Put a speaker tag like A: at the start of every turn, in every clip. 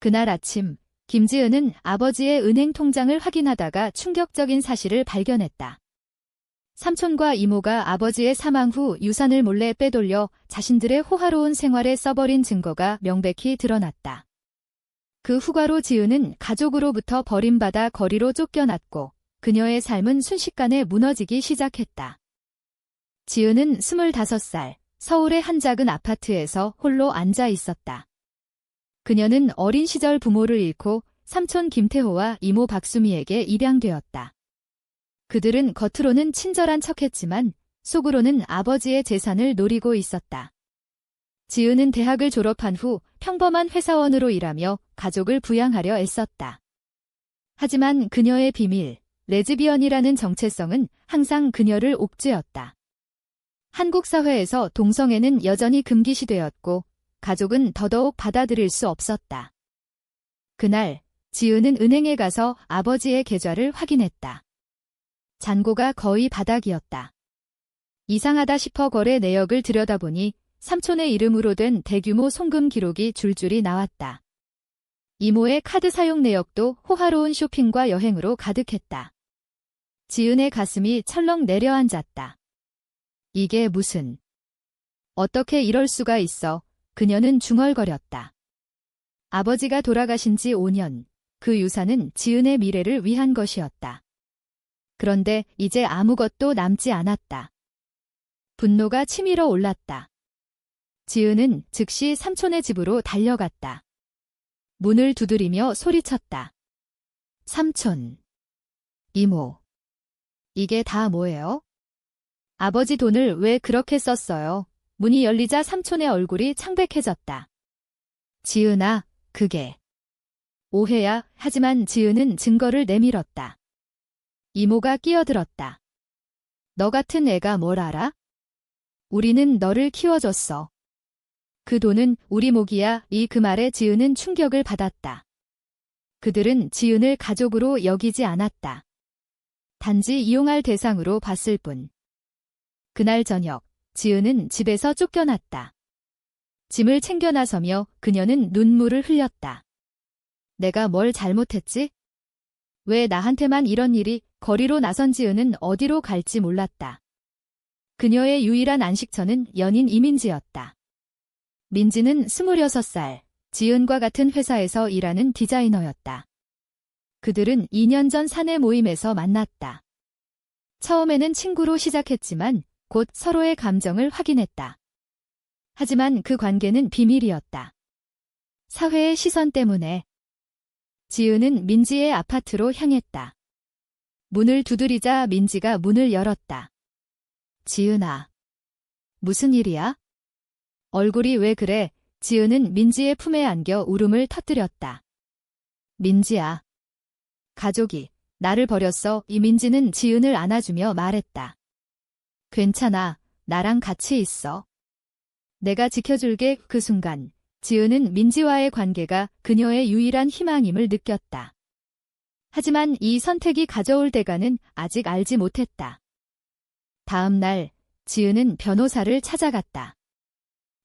A: 그날 아침, 김지은은 아버지의 은행 통장을 확인하다가 충격적인 사실을 발견했다. 삼촌과 이모가 아버지의 사망 후 유산을 몰래 빼돌려 자신들의 호화로운 생활에 써버린 증거가 명백히 드러났다. 그 후과로 지은은 가족으로부터 버림받아 거리로 쫓겨났고 그녀의 삶은 순식간에 무너지기 시작했다. 지은은 25살, 서울의 한 작은 아파트에서 홀로 앉아 있었다. 그녀는 어린 시절 부모를 잃고 삼촌 김태호와 이모 박수미에게 입양되었다. 그들은 겉으로는 친절한 척했지만 속으로는 아버지의 재산을 노리고 있었다. 지은은 대학을 졸업한 후 평범한 회사원으로 일하며 가족을 부양하려 애썼다. 하지만 그녀의 비밀, 레즈비언이라는 정체성은 항상 그녀를 옥죄었다. 한국 사회에서 동성애는 여전히 금기시되었고 가족은 더더욱 받아들일 수 없었다. 그날 지은은 은행에 가서 아버지의 계좌를 확인했다. 잔고가 거의 바닥이었다. 이상하다 싶어 거래 내역을 들여다보니 삼촌의 이름으로 된 대규모 송금 기록이 줄줄이 나왔다. 이모의 카드 사용 내역도 호화로운 쇼핑과 여행으로 가득했다. 지은의 가슴이 철렁 내려앉았다. 이게 무슨... 어떻게 이럴 수가 있어? 그녀는 중얼거렸다. 아버지가 돌아가신 지 5년, 그 유산은 지은의 미래를 위한 것이었다. 그런데 이제 아무것도 남지 않았다. 분노가 치밀어 올랐다. 지은은 즉시 삼촌의 집으로 달려갔다. 문을 두드리며 소리쳤다. 삼촌, 이모, 이게 다 뭐예요? 아버지 돈을 왜 그렇게 썼어요? 문이 열리자 삼촌의 얼굴이 창백해졌다. 지은아, 그게 오해야. 하지만 지은은 증거를 내밀었다. 이모가 끼어들었다. 너 같은 애가 뭘 알아? 우리는 너를 키워줬어. 그 돈은 우리 몫이야. 그 말에 지은은 충격을 받았다. 그들은 지은을 가족으로 여기지 않았다. 단지 이용할 대상으로 봤을 뿐. 그날 저녁, 지은은 집에서 쫓겨났다. 짐을 챙겨 나서며 그녀는 눈물을 흘렸다. 내가 뭘 잘못했지? 왜 나한테만 이런 일이? 거리로 나선 지은은 어디로 갈지 몰랐다. 그녀의 유일한 안식처는 연인 이민지였다. 민지는 26살, 지은과 같은 회사에서 일하는 디자이너였다. 그들은 2년 전 사내 모임에서 만났다. 처음에는 친구로 시작했지만 곧 서로의 감정을 확인했다. 하지만 그 관계는 비밀이었다. 사회의 시선 때문에. 지은은 민지의 아파트로 향했다. 문을 두드리자 민지가 문을 열었다. 지은아. 무슨 일이야? 얼굴이 왜 그래? 지은은 민지의 품에 안겨 울음을 터뜨렸다. 민지야. 가족이 나를 버렸어. 민지는 지은을 안아주며 말했다. 괜찮아. 나랑 같이 있어. 내가 지켜줄게. 그 순간 지은은 민지와의 관계가 그녀의 유일한 희망임을 느꼈다. 하지만 이 선택이 가져올 대가는 아직 알지 못했다. 다음 날 지은은 변호사를 찾아갔다.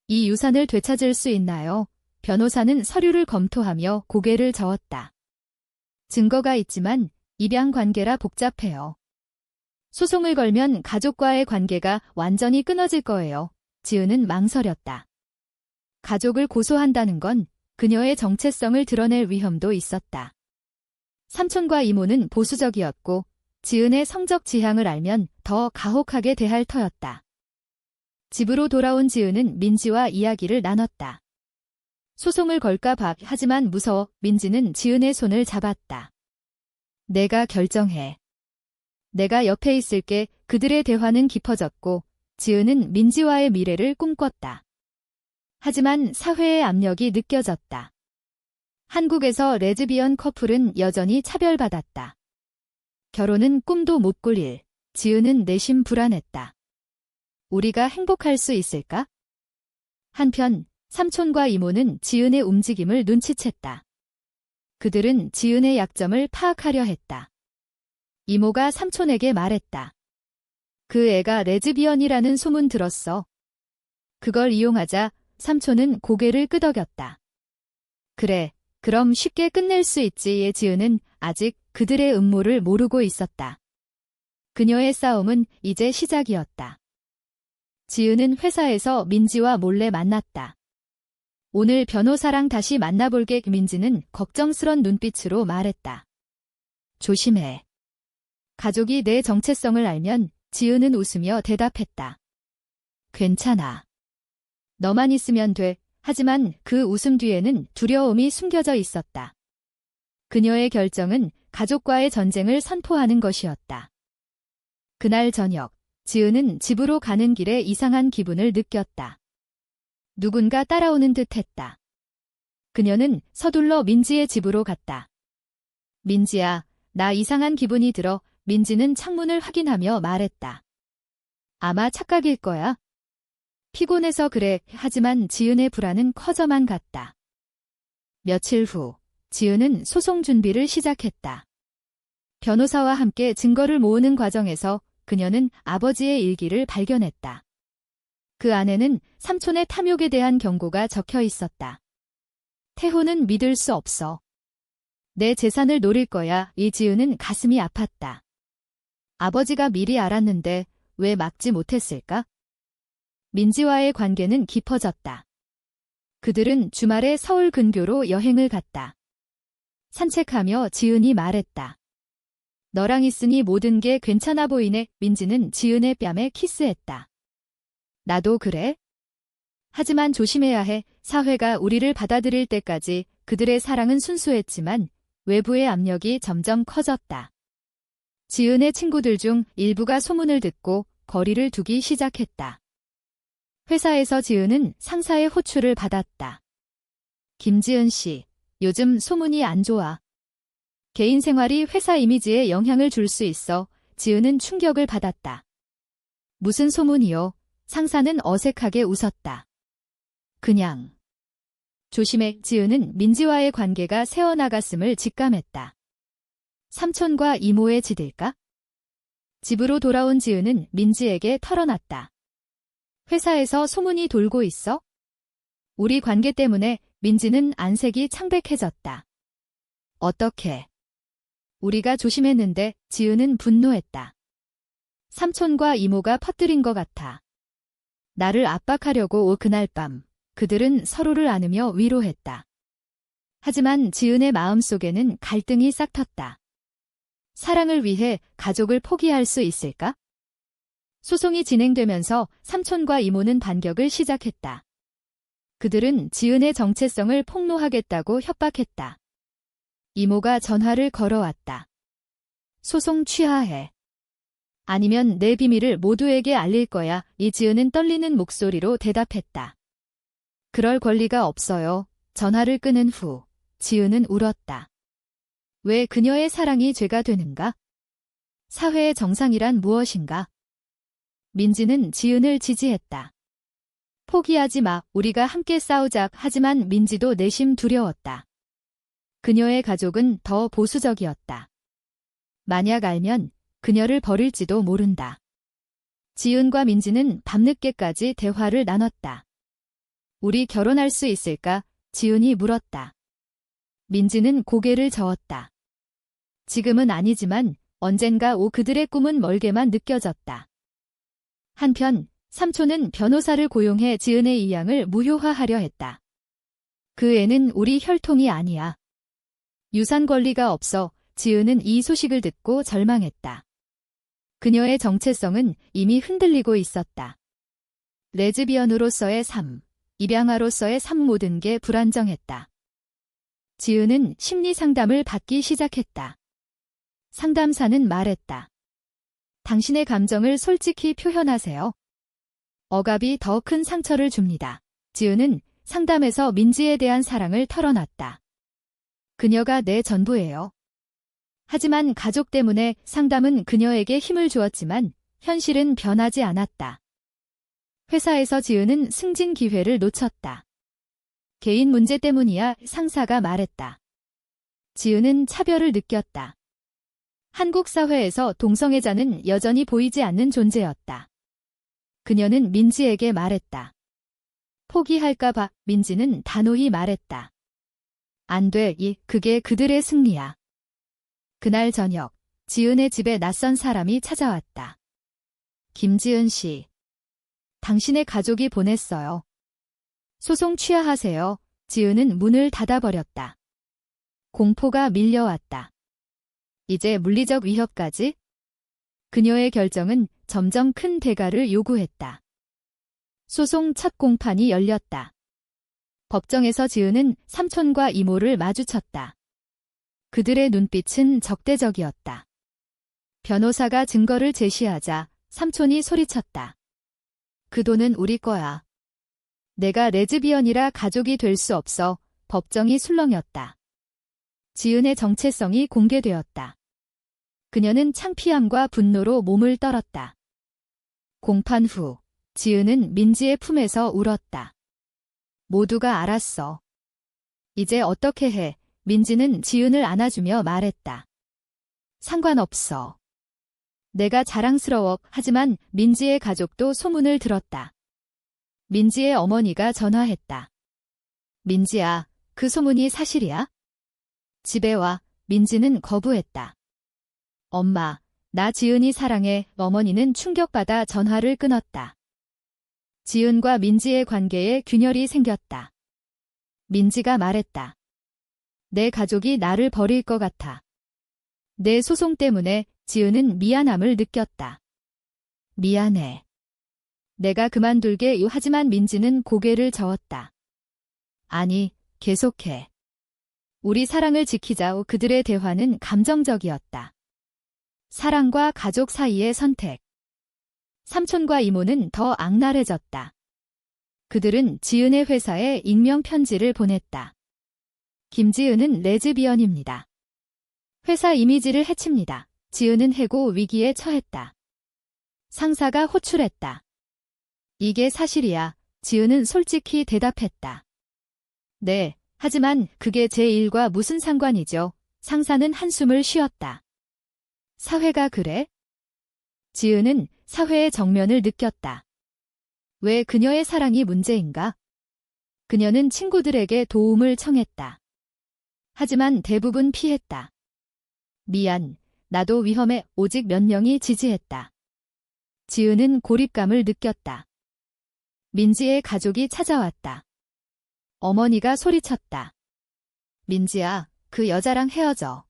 A: 이 유산을 되찾을 수 있나요? 변호사는 서류를 검토하며 고개를 저었다. 증거가 있지만 입양 관계라 복잡해요. 소송을 걸면 가족과의 관계가 완전히 끊어질 거예요. 지은은 망설였다. 가족을 고소한다는 건 그녀의 정체성을 드러낼 위험도 있었다. 삼촌과 이모는 보수적이었고 지은의 성적 지향을 알면 더 가혹하게 대할 터였다. 집으로 돌아온 지은은 민지와 이야기를 나눴다. 소송을 걸까 봐. 하지만 무서워. 민지는 지은의 손을 잡았다. 내가 결정해. 내가 옆에 있을게. 그들의 대화는 깊어졌고 지은은 민지와의 미래를 꿈꿨다. 하지만 사회의 압력이 느껴졌다. 한국에서 레즈비언 커플은 여전히 차별받았다. 결혼은 꿈도 못 꿀 일. 지은은 내심 불안했다. 우리가 행복할 수 있을까? 한편 삼촌과 이모는 지은의 움직임을 눈치챘다. 그들은 지은의 약점을 파악하려 했다. 이모가 삼촌에게 말했다. 그 애가 레즈비언이라는 소문 들었어. 그걸 이용하자. 삼촌은 고개를 끄덕였다. 그래, 그럼 쉽게 끝낼 수 있지의 지은은 아직 그들의 음모를 모르고 있었다. 그녀의 싸움은 이제 시작이었다. 지은은 회사에서 민지와 몰래 만났다. 오늘 변호사랑 다시 만나볼게. 민지는 걱정스런 눈빛으로 말했다. 조심해. 가족이 내 정체성을 알면 지은은 웃으며 대답했다. 괜찮아. 너만 있으면 돼. 하지만 그 웃음 뒤에는 두려움이 숨겨져 있었다. 그녀의 결정은 가족과의 전쟁을 선포하는 것이었다. 그날 저녁, 지은은 집으로 가는 길에 이상한 기분을 느꼈다. 누군가 따라오는 듯 했다. 그녀는 서둘러 민지의 집으로 갔다. 민지야, 나 이상한 기분이 들어. 민지는 창문을 확인하며 말했다. 아마 착각일 거야. 피곤해서 그래. 하지만 지은의 불안은 커져만 갔다. 며칠 후, 지은은 소송 준비를 시작했다. 변호사와 함께 증거를 모으는 과정에서 그녀는 아버지의 일기를 발견했다. 그 안에는 삼촌의 탐욕에 대한 경고가 적혀 있었다. 태호는 믿을 수 없어. 내 재산을 노릴 거야. 이지은은 가슴이 아팠다. 아버지가 미리 알았는데 왜 막지 못했을까? 민지와의 관계는 깊어졌다. 그들은 주말에 서울 근교로 여행을 갔다. 산책하며 지은이 말했다. 너랑 있으니 모든 게 괜찮아 보이네. 민지는 지은의 뺨에 키스했다. 나도 그래? 하지만 조심해야 해. 사회가 우리를 받아들일 때까지 그들의 사랑은 순수했지만 외부의 압력이 점점 커졌다. 지은의 친구들 중 일부가 소문을 듣고 거리를 두기 시작했다. 회사에서 지은은 상사의 호출을 받았다. 김지은 씨, 요즘 소문이 안 좋아. 개인 생활이 회사 이미지에 영향을 줄 수 있어. 지은은 충격을 받았다. 무슨 소문이요? 상사는 어색하게 웃었다. 그냥. 조심해. 지은은 민지와의 관계가 새어나갔음을 직감했다. 삼촌과 이모에 지들까? 집으로 돌아온 지은은 민지에게 털어놨다. 회사에서 소문이 돌고 있어? 우리 관계 때문에. 민지는 안색이 창백해졌다. 어떻게? 우리가 조심했는데. 지은은 분노했다. 삼촌과 이모가 퍼뜨린 것 같아. 나를 압박하려고 그날 밤 그들은 서로를 안으며 위로했다. 하지만 지은의 마음속에는 갈등이 싹텄다. 사랑을 위해 가족을 포기할 수 있을까? 소송이 진행되면서 삼촌과 이모는 반격을 시작했다. 그들은 지은의 정체성을 폭로하겠다고 협박했다. 이모가 전화를 걸어왔다. 소송 취하해. 아니면 내 비밀을 모두에게 알릴 거야. 이지은은 떨리는 목소리로 대답했다. 그럴 권리가 없어요. 전화를 끊은 후 지은은 울었다. 왜 그녀의 사랑이 죄가 되는가? 사회의 정상이란 무엇인가? 민지는 지은을 지지했다. 포기하지 마. 우리가 함께 싸우자. 하지만 민지도 내심 두려웠다. 그녀의 가족은 더 보수적이었다. 만약 알면 그녀를 버릴지도 모른다. 지은과 민지는 밤늦게까지 대화를 나눴다. 우리 결혼할 수 있을까? 지은이 물었다. 민지는 고개를 저었다. 지금은 아니지만 언젠가 그들의 꿈은 멀게만 느껴졌다. 한편 삼촌은 변호사를 고용해 지은의 이양을 무효화하려 했다. 그 애는 우리 혈통이 아니야. 유산 권리가 없어. 지은은 이 소식을 듣고 절망했다. 그녀의 정체성은 이미 흔들리고 있었다. 레즈비언으로서의 삶, 입양아로서의 삶 모든 게 불안정했다. 지은은 심리 상담을 받기 시작했다. 상담사는 말했다. 당신의 감정을 솔직히 표현하세요. 억압이 더 큰 상처를 줍니다. 지은은 상담에서 민지에 대한 사랑을 털어놨다. 그녀가 내 전부예요. 하지만 가족 때문에 상담은 그녀에게 힘을 주었지만 현실은 변하지 않았다. 회사에서 지은은 승진 기회를 놓쳤다. 개인 문제 때문이야. 상사가 말했다. 지은은 차별을 느꼈다. 한국 사회에서 동성애자는 여전히 보이지 않는 존재였다. 그녀는 민지에게 말했다. 포기할까 봐. 민지는 단호히 말했다. 안 돼, 그게 그들의 승리야. 그날 저녁, 지은의 집에 낯선 사람이 찾아왔다. 김지은 씨. 당신의 가족이 보냈어요. 소송 취하하세요. 지은은 문을 닫아버렸다. 공포가 밀려왔다. 이제 물리적 위협까지? 그녀의 결정은 점점 큰 대가를 요구했다. 소송 첫 공판이 열렸다. 법정에서 지은은 삼촌과 이모를 마주쳤다. 그들의 눈빛은 적대적이었다. 변호사가 증거를 제시하자 삼촌이 소리쳤다. 그 돈은 우리 거야. 내가 레즈비언이라 가족이 될 수 없어. 법정이 술렁였다. 지은의 정체성이 공개되었다. 그녀는 창피함과 분노로 몸을 떨었다. 공판 후 지은은 민지의 품에서 울었다. 모두가 알았어. 이제 어떻게 해? 민지는 지은을 안아주며 말했다. 상관없어. 내가 자랑스러워. 하지만 민지의 가족도 소문을 들었다. 민지의 어머니가 전화했다. 민지야, 그 소문이 사실이야? 집에 와. 민지는 거부했다. 엄마, 나 지은이 사랑해. 어머니는 충격받아 전화를 끊었다. 지은과 민지의 관계에 균열이 생겼다. 민지가 말했다. 내 가족이 나를 버릴 것 같아. 내 소송 때문에 지은은 미안함을 느꼈다. 미안해. 내가 그만둘게. 하지만 민지는 고개를 저었다. 아니, 계속해. 우리 사랑을 지키자. 그들의 대화는 감정적이었다. 사랑과 가족 사이의 선택. 삼촌과 이모는 더 악랄해졌다. 그들은 지은의 회사에 익명 편지를 보냈다. 김지은은 레즈비언입니다. 회사 이미지를 해칩니다. 지은은 해고 위기에 처했다. 상사가 호출했다. 이게 사실이야. 지은은 솔직히 대답했다. 네, 하지만 그게 제 일과 무슨 상관이죠? 상사는 한숨을 쉬었다. 사회가 그래? 지은은 사회의 정면을 느꼈다. 왜 그녀의 사랑이 문제인가? 그녀는 친구들에게 도움을 청했다. 하지만 대부분 피했다. 미안, 나도 위험해. 오직 몇 명이 지지했다. 지은은 고립감을 느꼈다. 민지의 가족이 찾아왔다. 어머니가 소리쳤다. 민지야, 그 여자랑 헤어져.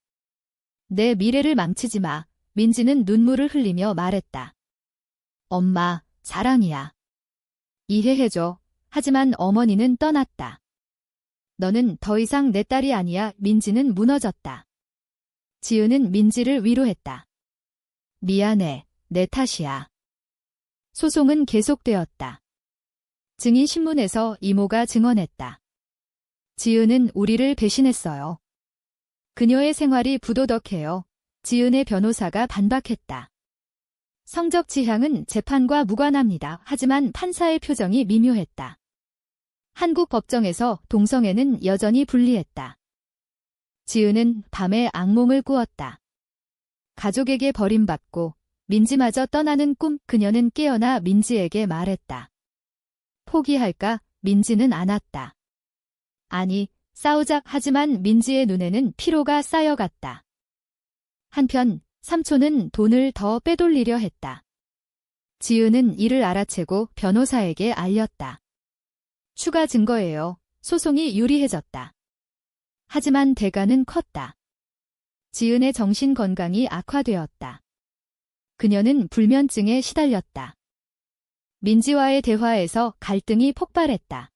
A: 내 미래를 망치지 마. 민지는 눈물을 흘리며 말했다. 엄마, 사랑이야. 이해해줘. 하지만 어머니는 떠났다. 너는 더 이상 내 딸이 아니야. 민지는 무너졌다. 지은은 민지를 위로했다. 미안해. 내 탓이야. 소송은 계속되었다. 증인신문에서 이모가 증언했다. 지은은 우리를 배신했어요. 그녀의 생활이 부도덕해요. 지은의 변호사가 반박했다. 성적 지향은 재판과 무관합니다. 하지만 판사의 표정이 미묘했다. 한국 법정에서 동성애는 여전히 불리했다. 지은은 밤에 악몽을 꾸었다. 가족에게 버림받고 민지마저 떠나는 꿈. 그녀는 깨어나 민지에게 말했다. 포기할까? 민지는 안았다. 아니, 싸우자. 하지만 민지의 눈에는 피로가 쌓여갔다. 한편 삼촌은 돈을 더 빼돌리려 했다. 지은은 이를 알아채고 변호사에게 알렸다. 추가 증거예요. 소송이 유리해졌다. 하지만 대가는 컸다. 지은의 정신 건강이 악화되었다. 그녀는 불면증에 시달렸다. 민지와의 대화에서 갈등이 폭발했다.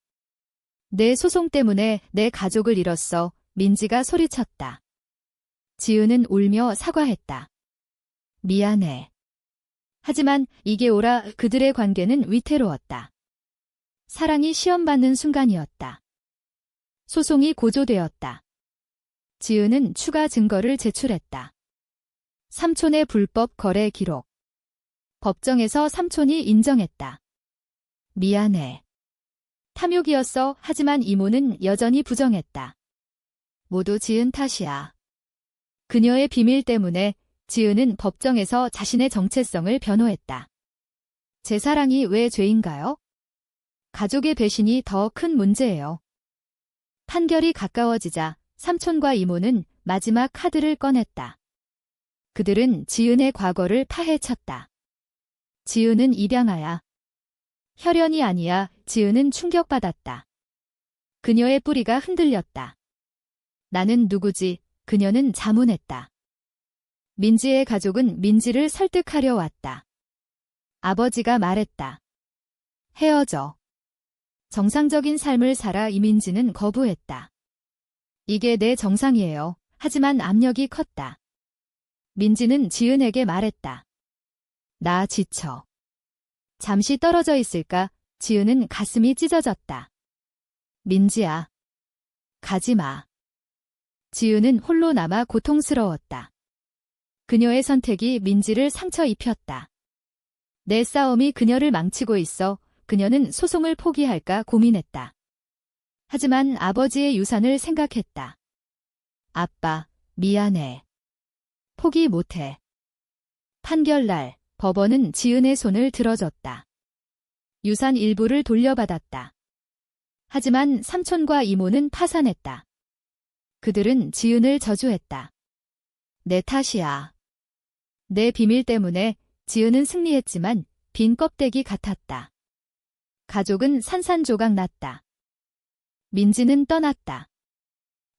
A: 내 소송 때문에 내 가족을 잃었어. 민지가 소리쳤다. 지은은 울며 사과했다. 미안해. 하지만 이게 옳아. 그들의 관계는 위태로웠다. 사랑이 시험받는 순간이었다. 소송이 고조되었다. 지은은 추가 증거를 제출했다. 삼촌의 불법 거래 기록. 법정에서 삼촌이 인정했다. 미안해. 탐욕이었어. 하지만 이모는 여전히 부정했다. 모두 지은 탓이야. 그녀의 비밀 때문에 지은은 법정에서 자신의 정체성을 변호했다. 제 사랑이 왜 죄인가요? 가족의 배신이 더 큰 문제예요. 판결이 가까워지자 삼촌과 이모는 마지막 카드를 꺼냈다. 그들은 지은의 과거를 파헤쳤다. 지은은 입양아야. 혈연이 아니야. 지은은 충격받았다. 그녀의 뿌리가 흔들렸다. 나는 누구지? 그녀는 자문했다. 민지의 가족은 민지를 설득하려 왔다. 아버지가 말했다. 헤어져. 정상적인 삶을 살아. 이민지는 거부했다. 이게 내 정상이에요. 하지만 압력이 컸다. 민지는 지은에게 말했다. 나 지쳐. 잠시 떨어져 있을까? 지은은 가슴이 찢어졌다. 민지야. 가지 마. 지은은 홀로 남아 고통스러웠다. 그녀의 선택이 민지를 상처 입혔다. 내 싸움이 그녀를 망치고 있어. 그녀는 소송을 포기할까 고민했다. 하지만 아버지의 유산을 생각했다. 아빠, 미안해. 포기 못해. 판결날, 법원은 지은의 손을 들어줬다. 유산 일부를 돌려받았다. 하지만 삼촌과 이모는 파산했다. 그들은 지은을 저주했다. 내 탓이야. 내 비밀 때문에. 지은은 승리했지만 빈 껍데기 같았다. 가족은 산산조각 났다. 민지는 떠났다.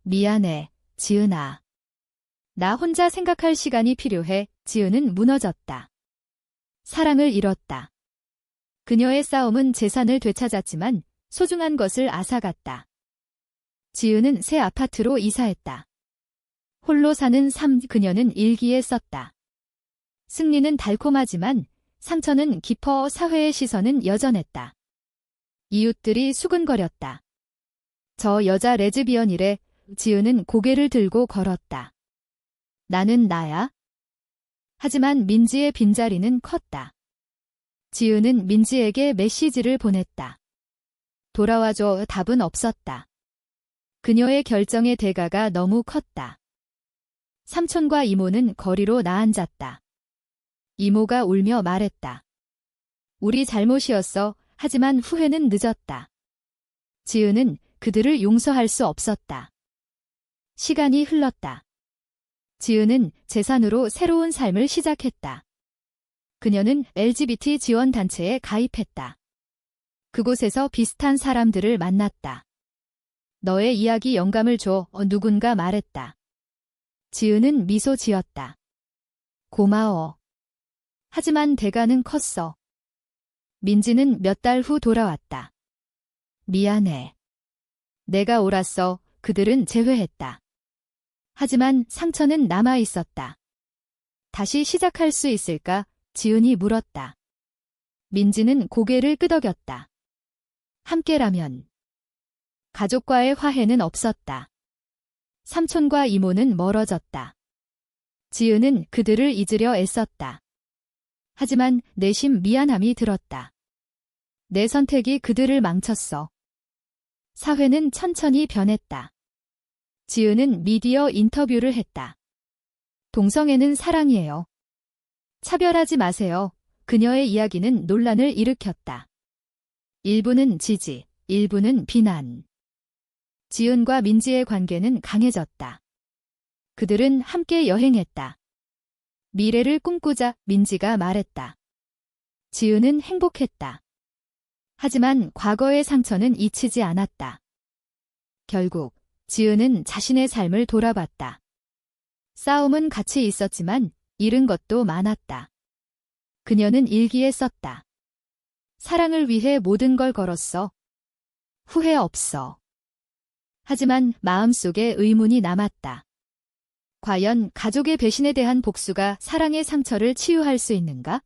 A: 미안해, 지은아. 나 혼자 생각할 시간이 필요해. 지은은 무너졌다. 사랑을 잃었다. 그녀의 싸움은 재산을 되찾았지만 소중한 것을 앗아갔다. 지은은 새 아파트로 이사했다. 홀로 사는 삶. 그녀는 일기에 썼다. 승리는 달콤하지만 상처는 깊어. 사회의 시선은 여전했다. 이웃들이 수근거렸다. 저 여자 레즈비언이래. 지은은 고개를 들고 걸었다. 나는 나야? 하지만 민지의 빈자리는 컸다. 지은은 민지에게 메시지를 보냈다. 돌아와줘. 답은 없었다. 그녀의 결정의 대가가 너무 컸다. 삼촌과 이모는 거리로 나앉았다. 이모가 울며 말했다. 우리 잘못이었어. 하지만 후회는 늦었다. 지은은 그들을 용서할 수 없었다. 시간이 흘렀다. 지은은 재산으로 새로운 삶을 시작했다. 그녀는 LGBT 지원단체에 가입했다. 그곳에서 비슷한 사람들을 만났다. 너의 이야기 영감을 줘. 누군가 말했다. 지은은 미소 지었다. 고마워. 하지만 대가는 컸어. 민지는 몇 달 후 돌아왔다. 미안해. 내가 옳았어. 그들은 재회했다. 하지만 상처는 남아 있었다. 다시 시작할 수 있을까? 지은이 물었다. 민지는 고개를 끄덕였다. 함께라면. 가족과의 화해는 없었다. 삼촌과 이모는 멀어졌다. 지은은 그들을 잊으려 애썼다. 하지만 내심 미안함이 들었다. 내 선택이 그들을 망쳤어. 사회는 천천히 변했다. 지은은 미디어 인터뷰를 했다. 동성애는 사랑이에요. 차별하지 마세요. 그녀의 이야기는 논란을 일으켰다. 일부는 지지, 일부는 비난. 지은과 민지의 관계는 강해졌다. 그들은 함께 여행했다. 미래를 꿈꾸자. 민지가 말했다. 지은은 행복했다. 하지만 과거의 상처는 잊히지 않았다. 결국 지은은 자신의 삶을 돌아봤다. 싸움은 같이 있었지만 잃은 것도 많았다. 그녀는 일기에 썼다. 사랑을 위해 모든 걸 걸었어. 후회 없어. 하지만 마음속에 의문이 남았다. 과연 가족의 배신에 대한 복수가 사랑의 상처를 치유할 수 있는가?